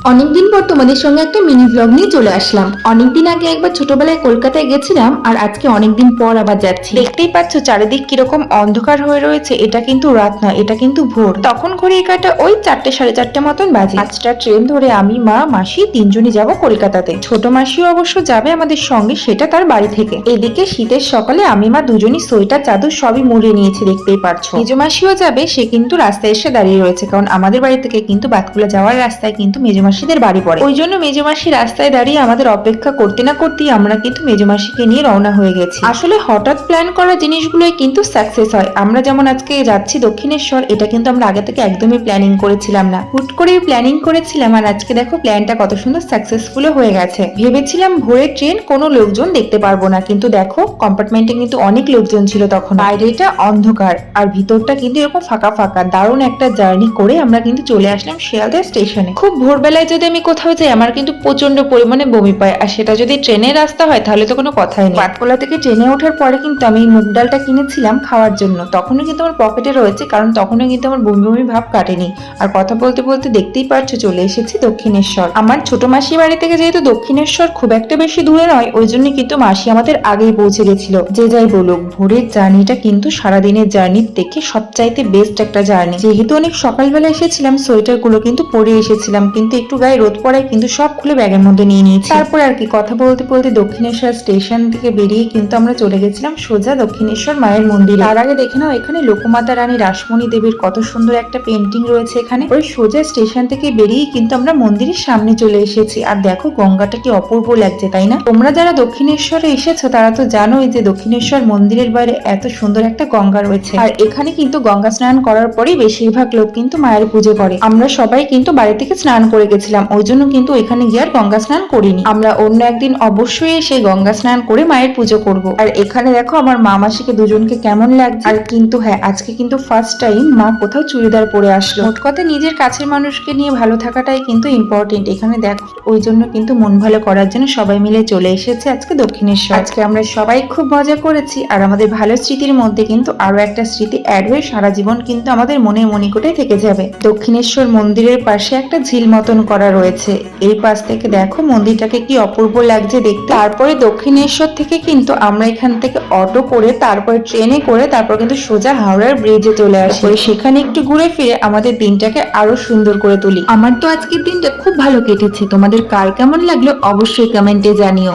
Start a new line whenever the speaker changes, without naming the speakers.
অনেকদিন পর তোমাদের সঙ্গে একটা মিনি ব্লগ নিয়ে চলে আসলাম। অনেকদিন আগে একবার ছোটবেলায় কলকাতায় গেছিলাম, আর আজকে অনেকদিন পর আবার যাচ্ছি। দেখতেই পাচ্ছ চারিদিক কিরকম অন্ধকার হয়ে রয়েছে। এটা কিন্তু রাত নয়, এটা কিন্তু ভোর। তখন ঘড়ির কাঁটা ওই 4টে সাড়ে 4টে মতন বাজে। 5টা ট্রেন ধরে আমি, মা, মাসি তিনজনই যাব কলকাতাতে। ছোট মাসিও অবশ্য যাবে আমাদের সঙ্গে, সেটা তার বাড়ি থেকে। এদিকে শীতের সকালে আমি, মা দুজনই সোয়েটার চাদর সবই মুড়ে নিয়েছি, দেখতেই পারছো। মেজো মাসিও যাবে, সে কিন্তু রাস্তায় এসে দাঁড়িয়ে রয়েছে, কারণ আমাদের বাড়ি থেকে কিন্তু বাতকুলা যাওয়ার রাস্তায় কিন্তু মেজো মাসিদের বাড়ি পড়ে। ওই জন্য মেজো মাসি রাস্তায় দাঁড়িয়ে আমাদের অপেক্ষা করতে না করতেই আমরা কিন্তু মেজো মাসিকে নিয়ে রওনা হয়ে গেছি। আসলে হঠাৎ প্ল্যান করা জিনিসগুলোই কিন্তু সাকসেস হয়। আমরা যেমন আজকে যাচ্ছি দক্ষিণেশ্বর, এটা কিন্তু আমরা আগে থেকে একদমই প্ল্যানিং করেছিলাম না, হুট করেই প্ল্যানিং করেছিলাম। আর আজকে দেখো প্ল্যানটা কত সুন্দর সাকসেসফুল হয়ে গেছে। ভেবেছিলাম ভোরের ট্রেন, কোনো লোকজন দেখতে পারবো না, কিন্তু দেখো কম্পার্টমেন্টে কিন্তু অনেক লোকজন ছিল তখন। বাইরেটা অন্ধকার আর ভিতরটা কিন্তু এরকম ফাঁকা ফাঁকা। দারুণ একটা জার্নি করে আমরা কিন্তু চলে আসলাম শিয়ালদা স্টেশনে। খুব ভোরবেলায় যদি আমি কোথাও যাই, আমার কিন্তু প্রচন্ড পরিমাণে বমি পায়, আর সেটা যদি ট্রেনের রাস্তা হয় তাহলে তো কোনো কথাই নেই। পাটকোলা থেকে ট্রেনে ওঠার পরে কিন্তু আমি মুগ ডালটা কিনেছিলাম খাওয়ার জন্য, তখনও কিন্তু আমার পকেটে রয়েছে, কারণ তখনও কিন্তু আমার বমি বমি ভাব কাটেনি। আর কথা বলতে বলতে দেখতেই পারছো চলে এসেছি দক্ষিণেশ্বর। আমার ছোট মাসি বাড়ি থেকে যেহেতু দক্ষিণেশ্বর খুব একটা বেশি দূরে নয়, ওই জন্য কিন্তু মাসি আমাদের আগেই পৌঁছে গেছিল। যে যাই বলুক, ভোরের জার্নিটা কিন্তু সারাদিনের জার্নির থেকে সবচাইতে বেস্ট একটা জার্নি। যেহেতু অনেক সকালবেলা এসেছিলাম, সোয়েটার গুলো কিন্তু পরে এসেছিলাম, কিন্তু একটু গায়ে রোদ পড়ায় কিন্তু সব খুলে ব্যাগের মধ্যে নিয়ে নিয়েছি। তারপর আর কি কথা বলতে বলতে দক্ষিণেশ্বর স্টেশন থেকে বেরিয়ে কিন্তু আমরা চলে গেছিলাম সোজা দক্ষিণেশ্বর মায়ের মন্দিরে। তার আগে দেখে নাও এখানে লোকমাতা রানী রাসমণি দেবীর কত সুন্দর একটা পেন্টিং রয়েছে এখানে। ওই সোজা স্টেশন থেকে বেরিয়ে কিন্তু আমরা মন্দিরের সামনে চলে এসেছি। আর দেখো গঙ্গাটা কি অপূর্ব লাগছে, তাই না? তোমরা যারা দক্ষিণেশ্বরে এসেছো তারা তো জানোই যে দক্ষিণেশ্বর মন্দিরের বাইরে এত সুন্দর একটা গঙ্গা রয়েছে। আর এখানে কিন্তু গঙ্গা স্নান করার পরেই বেশিরভাগ লোক কিন্তু মায়ের পুজো করে। আমরা সবাই কিন্তু বাড়ি থেকে স্নান করে গেছিলাম, ওই জন্য কিন্তু এখানে গিয়ে আর গঙ্গা স্নান করিনি। আমরা অন্য একদিন অবশ্যই এসে গঙ্গা স্নান করে মায়ের পুজো করব। আর এখানে দেখো আমার মা মাসিকে দুজনকে কেমন লাগছে। আর কিন্তু হ্যাঁ, আজকে কিন্তু ফার্স্ট টাইম মা কোথাও চুড়িদার পরে আসলো। মোট কথা নিজের কাছের মানুষকে নিয়ে ভালো থাকাটাই কিন্তু ইম্পর্টেন্ট। এখানে দেখো ওই জন্য কিন্তু মন ভালো করার জন্য সবাই মিলে চলে এসেছে আজকে দক্ষিণেশ্বর। আজকে আমরা সবাই খুব মজা করেছি, আর আমাদের ভালো স্মৃতির মধ্যে কিন্তু আরো একটা স্মৃতি অ্যাড হয়ে সারা জীবন কিন্তু আমাদের মনে মনিকোটে থেকে যাবে। দক্ষিণেশ্বর মন্দিরের পাশে একটা ঝিল মতন করা রয়েছে, এই পাশ থেকে দেখো মন্দিরটাকে কি অপূর্ব লাগছে দেখতে। তারপরে দক্ষিণেশ্বর থেকে কিন্তু আমরা এখান থেকে অটো করে, তারপরে ট্রেনে করে, তারপর কিন্তু সোজা হাওড়ার ব্রিজে চলে আসি। সেখানে একটু ঘুরে ফিরে আমাদের দিনটাকে আরো সুন্দর করে তুলি। আমার তো আজকের দিনটা খুব ভালো কেটেছে। তোমাদের কার কেমন লাগলো অবশ্যই কমেন্টে জানিও।